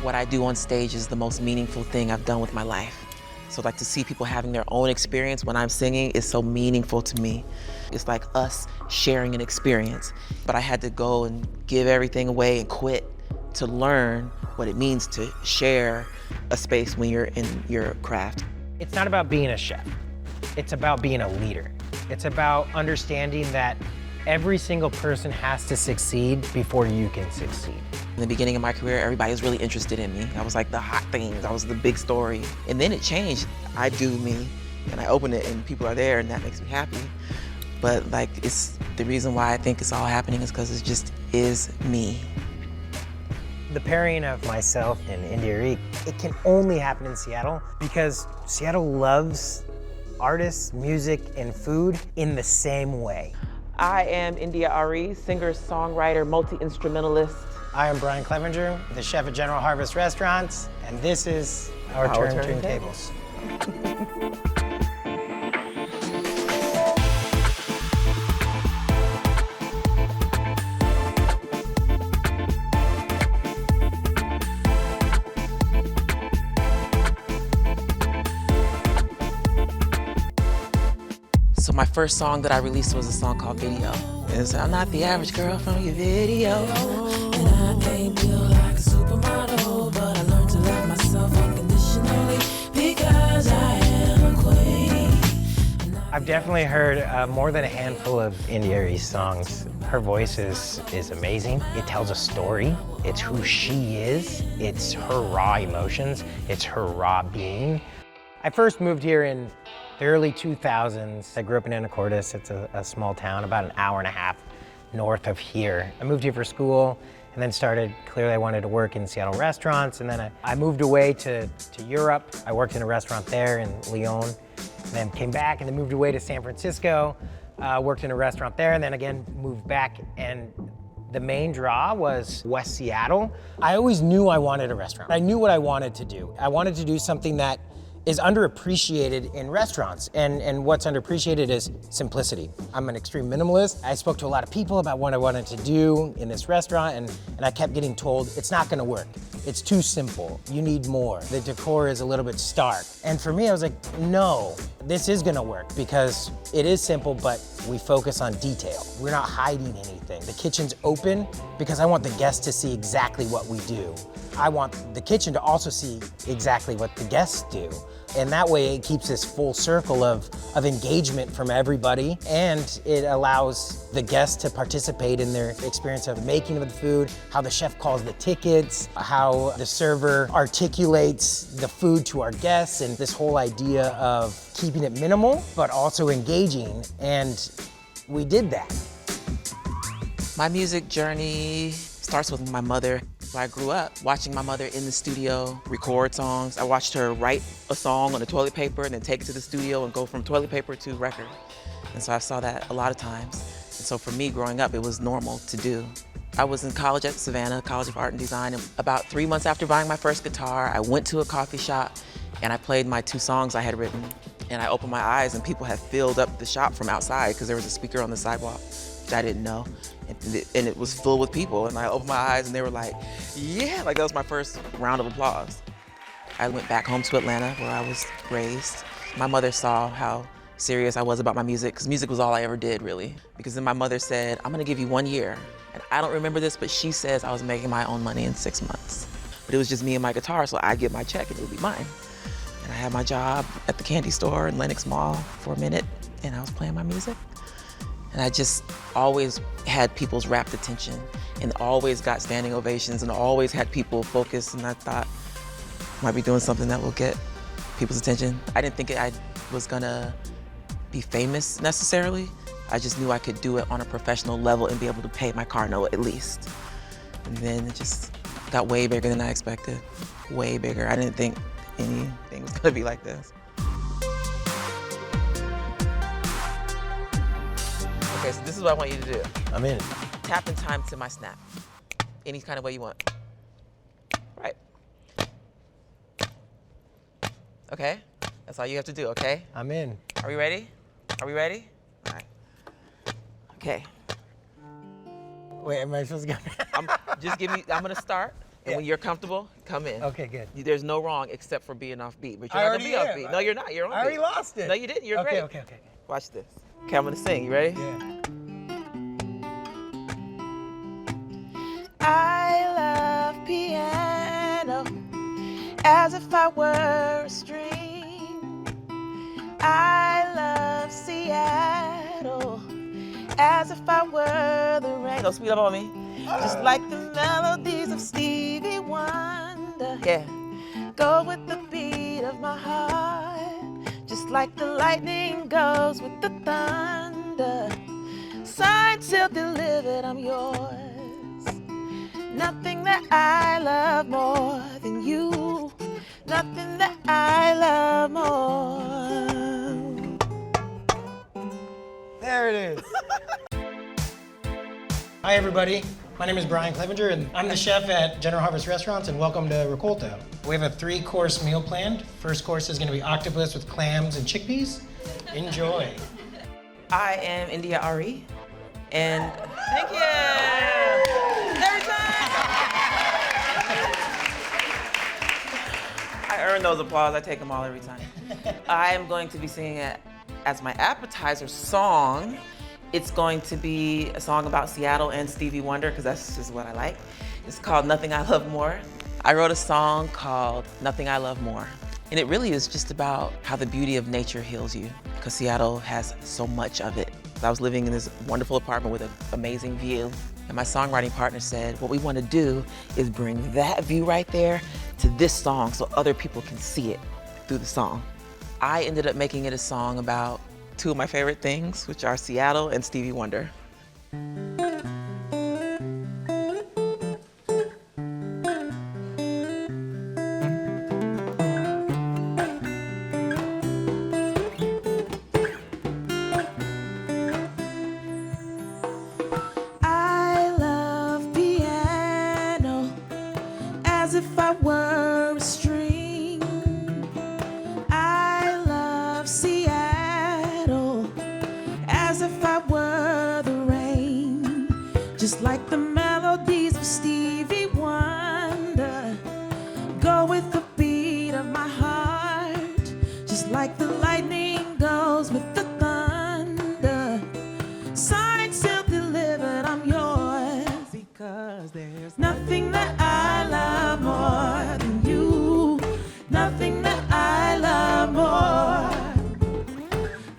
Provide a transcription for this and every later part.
what I do on stage is the most meaningful thing I've done with my life. So like to see people having their own experience when I'm singing is so meaningful to me. It's like us sharing an experience. But I had to go and give everything away and quit to learn what it means to share a space when you're in your craft. It's not about being a chef. It's about being a leader. It's about understanding that every single person has to succeed before you can succeed. In the beginning of my career, everybody was really interested in me. I was like the hot things, I was the big story. And then it changed. I do me, and I open it and people are there, and that makes me happy. But like, it's the reason why I think it's all happening is because it just is me. The pairing of myself and India.Arie, it can only happen in Seattle because Seattle loves artists, music, and food in the same way. I am India.Arie, singer, songwriter, multi-instrumentalist. I am Brian Clevenger, the chef at General Harvest Restaurants, and this is our Turntables. So my first song that I released was a song called Video. It's I'm not the average girl from your video. And I can't feel like a supermodel, but I learned to love myself unconditionally because I am a queen. I've definitely heard more than a handful of India.Arie's songs. Her voice is amazing. It tells a story. It's who she is. It's her raw emotions. It's her raw being. I first moved here in the early 2000s. I grew up in Anacortes. It's a small town, about an hour and a half north of here. I moved here for school and then clearly I wanted to work in Seattle restaurants, and then I moved away to Europe. I worked in a restaurant there in Lyon, and then came back and then moved away to San Francisco, worked in a restaurant there, and then again moved back, and the main draw was West Seattle. I always knew I wanted a restaurant. I knew what I wanted to do. I wanted to do something that is underappreciated in restaurants, and what's underappreciated is simplicity. I'm an extreme minimalist. I spoke to a lot of people about what I wanted to do in this restaurant, and I kept getting told, it's not gonna work. It's too simple, you need more. The decor is a little bit stark. And for me, I was like, no, this is gonna work because it is simple, but we focus on detail. We're not hiding anything. The kitchen's open because I want the guests to see exactly what we do. I want the kitchen to also see exactly what the guests do. And that way it keeps this full circle of engagement from everybody, and it allows the guests to participate in their experience of the making of the food, how the chef calls the tickets, how the server articulates the food to our guests, and this whole idea of keeping it minimal, but also engaging, and we did that. My music journey starts with my mother. I grew up watching my mother in the studio record songs. I watched her write a song on the toilet paper and then take it to the studio and go from toilet paper to record. And so I saw that a lot of times. And so for me growing up, it was normal to do. I was in college at Savannah, College of Art and Design, and about 3 months after buying my first guitar, I went to a coffee shop and I played my 2 songs I had written. And I opened my eyes and people had filled up the shop from outside because there was a speaker on the sidewalk, which I didn't know. And it was filled with people, and I opened my eyes and they were like, yeah, like that was my first round of applause. I went back home to Atlanta where I was raised. My mother saw how serious I was about my music, because music was all I ever did really. Because then my mother said, I'm gonna give you 1 year. And I don't remember this, but she says I was making my own money in 6 months. But it was just me and my guitar, so I'd get my check and it would be mine. And I had my job at the candy store in Lenox Mall for a minute, and I was playing my music. And I just always had people's rapt attention and always got standing ovations and always had people focused, and I thought I might be doing something that will get people's attention. I didn't think I was gonna be famous necessarily. I just knew I could do it on a professional level and be able to pay my car note at least. And then it just got way bigger than I expected, way bigger. I didn't think anything was gonna be like this. Okay, so this is what I want you to do. I'm in. Tap in time to my snap. Any kind of way you want. Right. Okay, that's all you have to do, okay? I'm in. Are we ready? Are we ready? All right. Okay. Wait, am I supposed to go? I'm gonna start, And when you're comfortable, come in. Okay, good. There's no wrong except for being off beat. But I you're not gonna be already off am. beat. No, you're not. You're on beat. I already lost it. No, you didn't. You're Okay, great. okay. Watch this. Okay, I'm gonna sing. You ready? Yeah. I love piano as if I were a string. I love Seattle as if I were the rain. Don't speed up on me. Just like the melodies of Stevie Wonder. Yeah. Go with the beat of my heart. Just like the lightning goes with the thunder. Signed, sealed, delivered, I'm yours. Nothing that I love more than you. Nothing that I love more. There it is. Hi, everybody. My name is Brian Clevenger, and I'm the chef at General Harvest Restaurants, and welcome to Raccolto. We have a 3-course meal planned. First course is going to be octopus with clams and chickpeas. Enjoy. I am India.Arie, and thank you. Every time. I earn those applause. I take them all every time. I am going to be singing it as my appetizer song. It's going to be a song about Seattle and Stevie Wonder, because that's just what I like. It's called Nothing I Love More. I wrote a song called Nothing I Love More. And it really is just about how the beauty of nature heals you, because Seattle has so much of it. I was living in this wonderful apartment with an amazing view, and my songwriting partner said, what we want to do is bring that view right there to this song so other people can see it through the song. I ended up making it a song about 2 of my favorite things, which are Seattle and Stevie Wonder. I love piano as if I were a string. I love Seattle as if I were the rain. Just like the melodies of Stevie Wonder, go with the beat of my heart. Just like the lightning goes with the thunder. Signed, sealed, delivered, I'm yours. Because there's nothing that I love more than you. Nothing that I love more.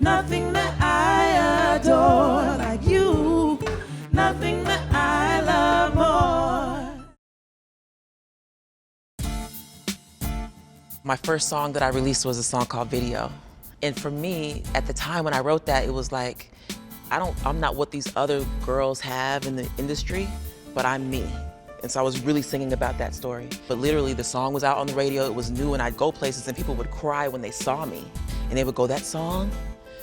Nothing that I adore like you. Nothing that I love more. My first song that I released was a song called Video. And for me, at the time when I wrote that, it was like, I'm not what these other girls have in the industry, but I'm me. And so I was really singing about that story. But literally, the song was out on the radio, it was new, and I'd go places and people would cry when they saw me. And they would go, that song,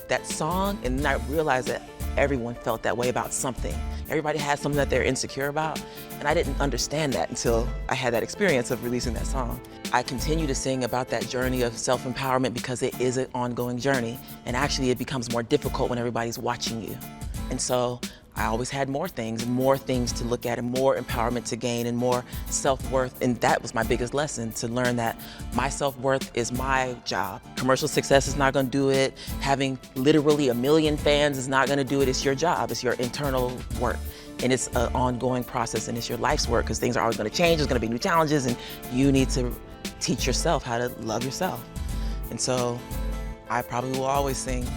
and then I realized that everyone felt that way about something. Everybody has something that they're insecure about, and I didn't understand that until I had that experience of releasing that song. I continue to sing about that journey of self-empowerment because it is an ongoing journey, and actually it becomes more difficult when everybody's watching you. And so I always had more things to look at, and more empowerment to gain, and more self-worth. And that was my biggest lesson, to learn that my self-worth is my job. Commercial success is not gonna do it. Having literally 1 million fans is not gonna do it. It's your job, it's your internal work. And it's an ongoing process, and it's your life's work, because things are always gonna change, there's gonna be new challenges, and you need to teach yourself how to love yourself. And so I probably will always sing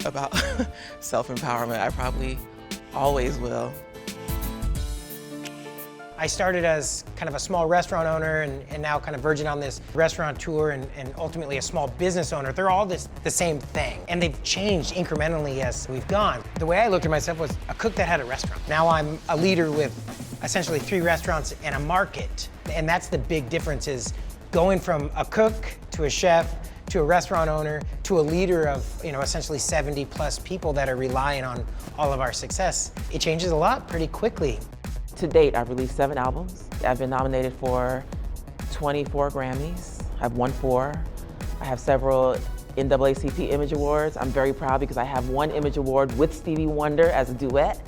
about self-empowerment. I probably always will. I started as kind of a small restaurant owner and now kind of verging on this restaurateur and ultimately a small business owner. They're all the same thing, and they've changed incrementally as we've gone. The way I looked at myself was a cook that had a restaurant. Now I'm a leader with essentially 3 restaurants and a market, and that's the big difference, is going from a cook to a chef to a restaurant owner to a leader of, essentially 70 plus people that are relying on all of our success. It changes a lot pretty quickly. To date, I've released 7 albums. I've been nominated for 24 Grammys. I've won 4. I have several NAACP Image Awards. I'm very proud because I have 1 Image Award with Stevie Wonder as a duet.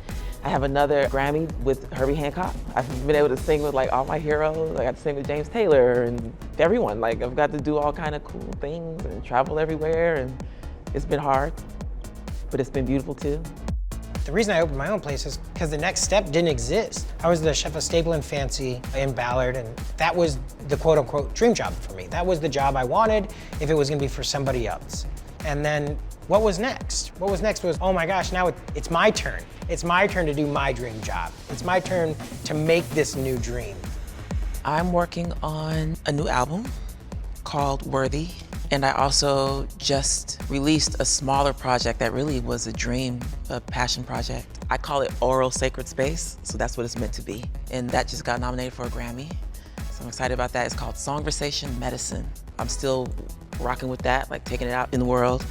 I have another Grammy with Herbie Hancock. I've been able to sing with like all my heroes. I got to sing with James Taylor and everyone. Like I've got to do all kind of cool things and travel everywhere, and it's been hard, but it's been beautiful too. The reason I opened my own place is because the next step didn't exist. I was the chef of Staple and Fancy in Ballard, and that was the quote-unquote dream job for me. That was the job I wanted if it was gonna be for somebody else. And then what was next? What was next was, oh my gosh, now it's my turn. It's my turn to do my dream job. It's my turn to make this new dream. I'm working on a new album called Worthy. And I also just released a smaller project that really was a dream, a passion project. I call it Oral Sacred Space, so that's what it's meant to be. And that just got nominated for a Grammy. So I'm excited about that. It's called Songversation Medicine. I'm still rocking with that, like taking it out in the world.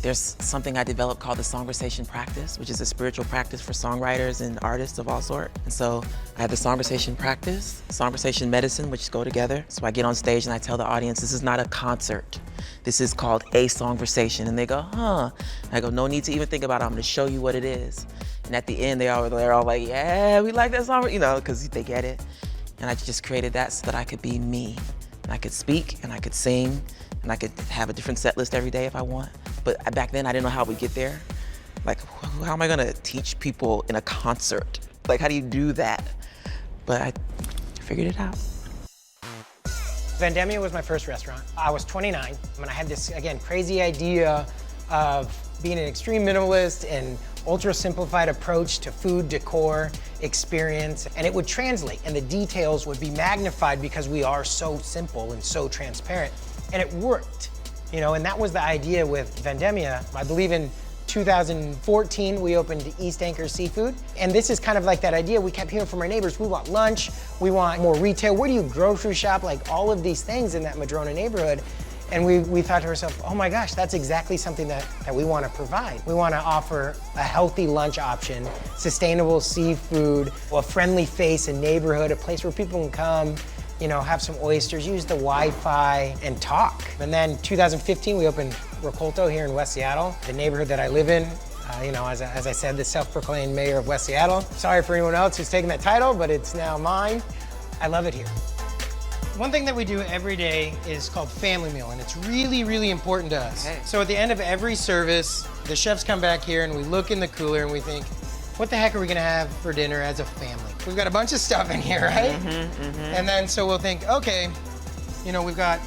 There's something I developed called the Songversation Practice, which is a spiritual practice for songwriters and artists of all sorts. And so I have the Songversation Practice, Songversation Medicine, which go together. So I get on stage and I tell the audience, this is not a concert. This is called a songversation. And they go, huh? And I go, no need to even think about it. I'm gonna show you what it is. And at the end, they're all like, yeah, we like that song, you know, because they get it. And I just created that so that I could be me. And I could speak and I could sing and I could have a different set list every day if I want. But back then, I didn't know how we get there. Like, how am I gonna teach people in a concert? Like, how do you do that? But I figured it out. Vendemmia was my first restaurant. I was 29, and I had this, again, crazy idea of being an extreme minimalist and ultra simplified approach to food, decor, experience, and it would translate, and the details would be magnified because we are so simple and so transparent, and it worked. You know, and that was the idea with Vendemmia. I believe in 2014, we opened East Anchor Seafood. And this is kind of like that idea we kept hearing from our neighbors. We want lunch, we want more retail. Where do you grocery shop? Like all of these things in that Madrona neighborhood. And we thought to ourselves, oh my gosh, that's exactly something that we want to provide. We want to offer a healthy lunch option, sustainable seafood, a friendly face and neighborhood, a place where people can come, you know, have some oysters, use the Wi-Fi, and talk. And then 2015, we opened Raccolto here in West Seattle, the neighborhood that I live in. You know, as I said, the self-proclaimed mayor of West Seattle. Sorry for anyone else who's taken that title, but it's now mine. I love it here. One thing that we do every day is called family meal, and it's really, really important to us. Okay. So at the end of every service, the chefs come back here and we look in the cooler and we think, what the heck are we gonna have for dinner as a family? We've got a bunch of stuff in here, right? And then so we'll think, okay, you know, we've got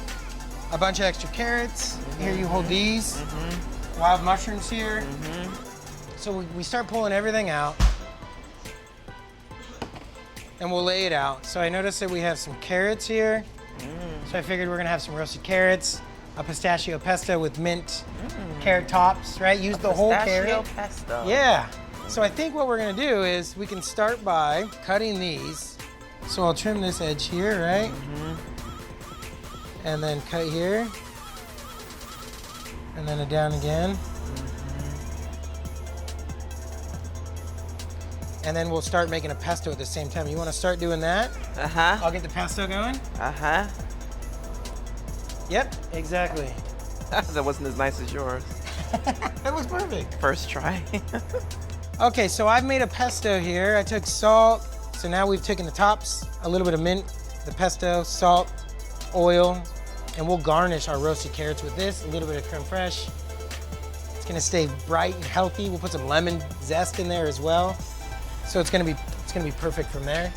a bunch of extra carrots. Here, you hold these. Wild mushrooms here. So we start pulling everything out and we'll lay it out. So I noticed that we have some carrots here. So I figured we're gonna have some roasted carrots, a pistachio pesto with mint carrot tops, right? Use the whole carrot. Pistachio pesto. Yeah. So I think what we're gonna do is we can start by cutting these. So I'll trim this edge here, right? And then cut here. And then down again. And then we'll start making a pesto at the same time. You wanna start doing that? I'll get the pesto going. Yep, exactly. That wasn't as nice as yours. That looks perfect. First try. Okay, so I've made a pesto here. I took salt. So now we've taken the tops, a little bit of mint, the pesto, salt, oil, and we'll garnish our roasted carrots with this, a little bit of creme fraiche. It's gonna stay bright and healthy. We'll put some lemon zest in there as well. So it's gonna be perfect from there.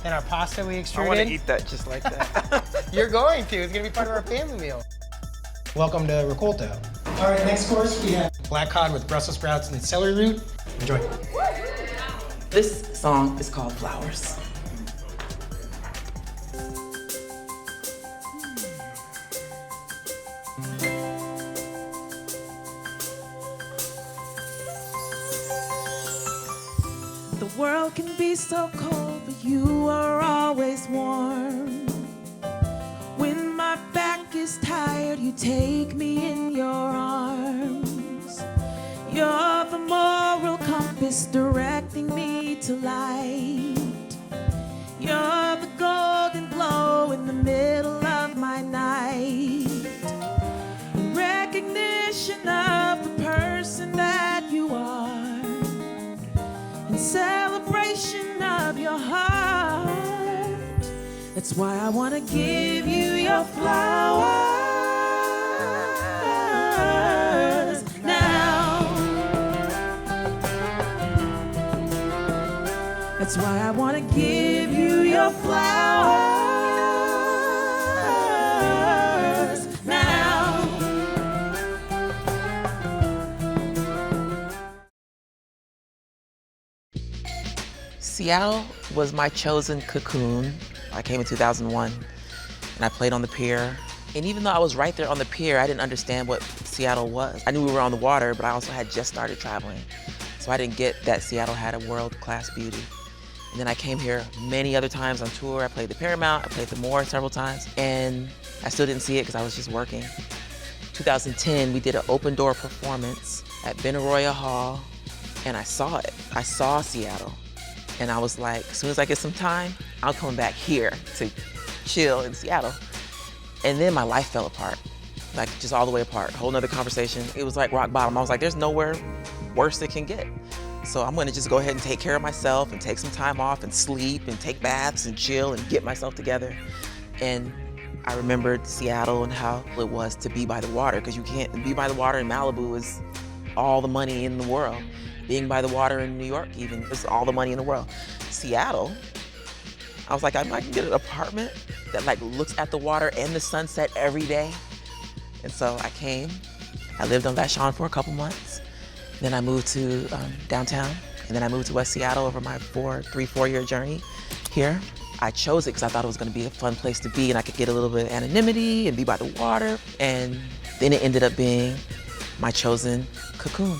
Then our pasta we extruded. I want to eat that just like that. You're going to. It's gonna be part of our family meal. Welcome to Raccolto. All right, next course we have black cod with Brussels sprouts and celery root. Enjoy. This song is called Flowers. The world can be so cold, but you are always warm. When my back is tired, you take me in your arms. You're the moral compass directing me to light. You're the golden glow in the middle of my night. In recognition of the person that you are. And celebrate why I wanna give you your flowers now. That's why I wanna give you your flowers now. Seattle was my chosen cocoon. I came in 2001 and I played on the pier. And even though I was right there on the pier, I didn't understand what Seattle was. I knew we were on the water, but I also had just started traveling. So I didn't get that Seattle had a world-class beauty. And then I came here many other times on tour. I played the Paramount, I played the Moore several times, and I still didn't see it because I was just working. 2010, we did an open door performance at Benaroya Hall, and I saw it. I saw Seattle. And I was like, as soon as I get some time, I'll come back here to chill in Seattle. And then my life fell apart, like just all the way apart, whole nother conversation. It was like rock bottom. I was like, there's nowhere worse it can get. So I'm gonna just go ahead and take care of myself and take some time off and sleep and take baths and chill and get myself together. And I remembered Seattle and how it was to be by the water, because you can't be by the water in Malibu is all the money in the world. Being by the water in New York even is all the money in the world. Seattle, I was like, I might get an apartment that like looks at the water and the sunset every day. And so I came, I lived on Vashon for a couple months. Then I moved to downtown, and then I moved to West Seattle over my 4-year journey here. I chose it because I thought it was gonna be a fun place to be and I could get a little bit of anonymity and be by the water. And then it ended up being my chosen cocoon.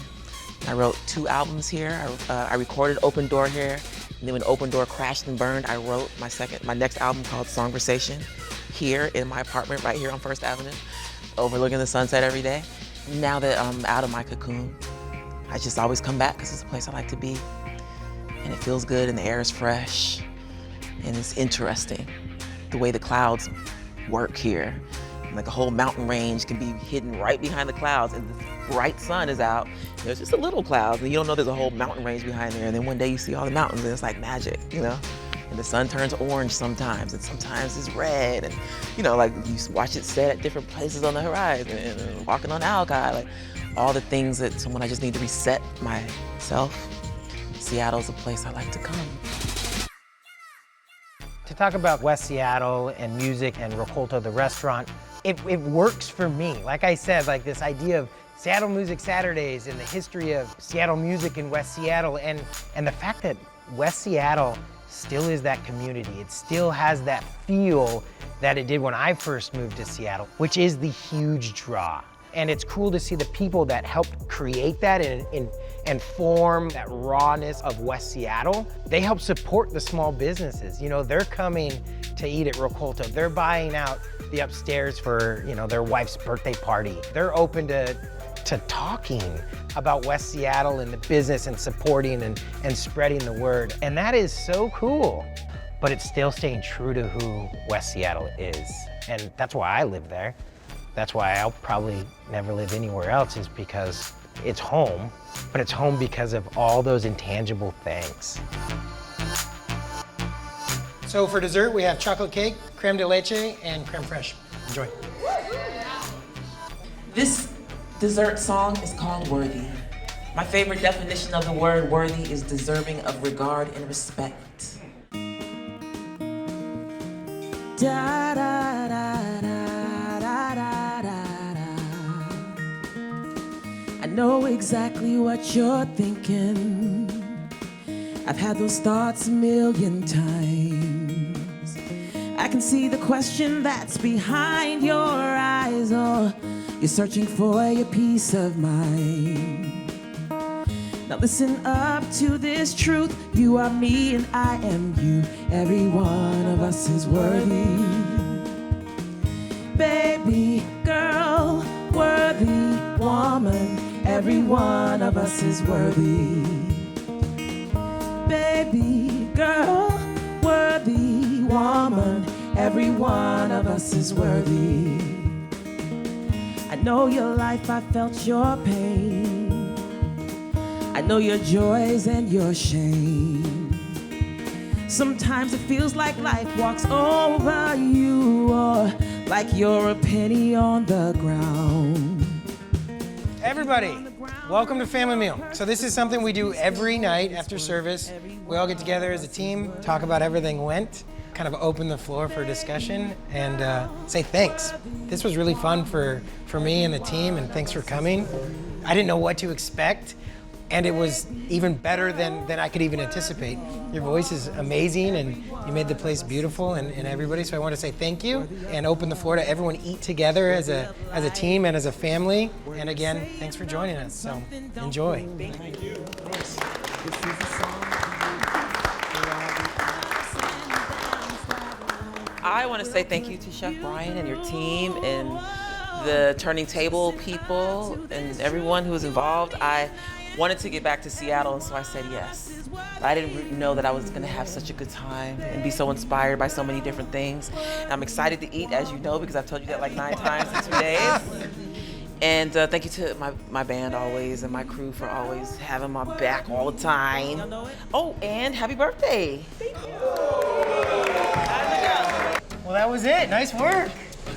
I wrote 2 albums here. I recorded Open Door here. And then when Open Door crashed and burned, I wrote my next album called Songversation here in my apartment right here on First Avenue, overlooking the sunset every day. Now that I'm out of my cocoon, I just always come back because it's a place I like to be. And it feels good and the air is fresh. And it's interesting the way the clouds work here. Like a whole mountain range can be hidden right behind the clouds, and the bright sun is out. There's just a little clouds, and you don't know there's a whole mountain range behind there. And then one day you see all the mountains, and it's like magic, you know? And the sun turns orange sometimes, and sometimes it's red. And, you know, like you watch it set at different places on the horizon, and walking on Alki, like all the things that when I just need to reset myself, Seattle's a place I like to come. To talk about West Seattle and music and Raccolto, the restaurant, it works for me. Like I said, like this idea of Seattle Music Saturdays and the history of Seattle music in West Seattle, and the fact that West Seattle still is that community. It still has that feel that it did when I first moved to Seattle, which is the huge draw. And it's cool to see the people that helped create that and form that rawness of West Seattle. They help support the small businesses. You know, they're coming to eat at Raccolto. They're buying out the upstairs for, you know, their wife's birthday party. They're open to talking about West Seattle and the business and supporting and spreading the word. And that is so cool. But it's still staying true to who West Seattle is. And that's why I live there. That's why I'll probably never live anywhere else, is because it's home, but it's home because of all those intangible things. So for dessert, we have chocolate cake, creme de leche, and creme fraiche. Enjoy. This dessert song is called Worthy. My favorite definition of the word worthy is deserving of regard and respect. Da da da da da da da. I know exactly what you're thinking. I've had those thoughts a million times. I can see the question that's behind your eyes. Oh, you're searching for your peace of mind. Now listen up to this truth. You are me and I am you. Every one of us is worthy. Baby, girl, worthy woman. Every one of us is worthy. Baby, girl, worthy woman. Every one of us is worthy. I know your life, I felt your pain. I know your joys and your shame. Sometimes it feels like life walks over you, or like you're a penny on the ground. Everybody, welcome to Family Meal. So this is something we do every night after service. We all get together as a team, talk about how everything went, kind of open the floor for discussion, and say thanks. This was really fun for me and the team, and thanks for coming. I didn't know what to expect, and it was even better than I could even anticipate. Your voice is amazing, and you made the place beautiful, and everybody, so I want to say thank you, and open the floor to everyone eat together as a team and as a family. And again, thanks for joining us, so enjoy. Thank you. I want to say thank you to Chef Brian and your team and the Turning Table people and everyone who was involved. I wanted to get back to Seattle, and so I said yes. I didn't know that I was going to have such a good time and be so inspired by so many different things. And I'm excited to eat, as you know, because I've told you that like 9 times in 2 days. And thank you to my band always and my crew for always having my back all the time. Oh, and happy birthday. Thank you. Well, that was it. Nice work.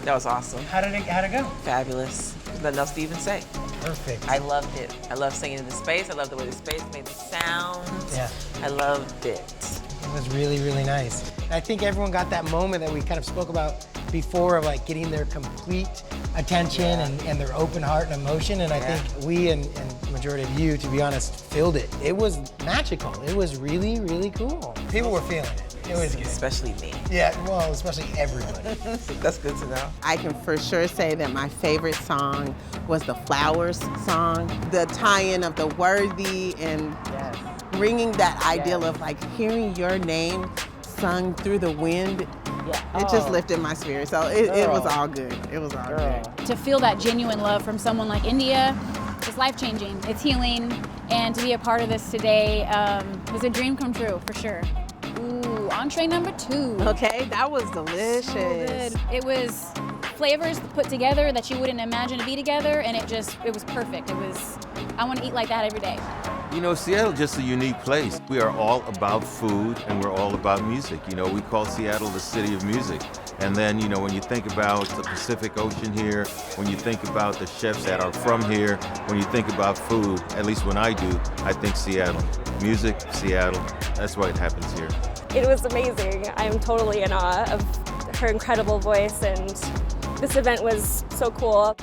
That was awesome. How'd it go? Fabulous. There's nothing else to even say. Perfect. I loved it. I love singing in the space. I love the way the space made the sound. Yeah. I loved it. It was really, really nice. I think everyone got that moment that we kind of spoke about before of like getting their complete attention and their open heart and emotion. And I think we and the majority of you, to be honest, filled it. It was magical. It was really, really cool. People were feeling it. It was good. Especially me. Yeah, well, especially everybody. That's good to know. I can for sure say that my favorite song was the Flowers song. The tie-in of the worthy and bringing that ideal of like hearing your name sung through the wind. It just lifted my spirit. So it was all good. It was all good. To feel that genuine love from someone like India is life-changing. It's healing, and to be a part of this today was a dream come true for sure. Ooh, entree number 2. Okay, that was delicious. So good. It was flavors put together that you wouldn't imagine to be together, and it was perfect. I want to eat like that every day. You know, Seattle's just a unique place. We are all about food and we're all about music. You know, we call Seattle the city of music. And then, you know, when you think about the Pacific Ocean here, when you think about the chefs that are from here, when you think about food, at least when I do, I think Seattle. Music, Seattle, that's why it happens here. It was amazing. I'm totally in awe of her incredible voice, and this event was so cool.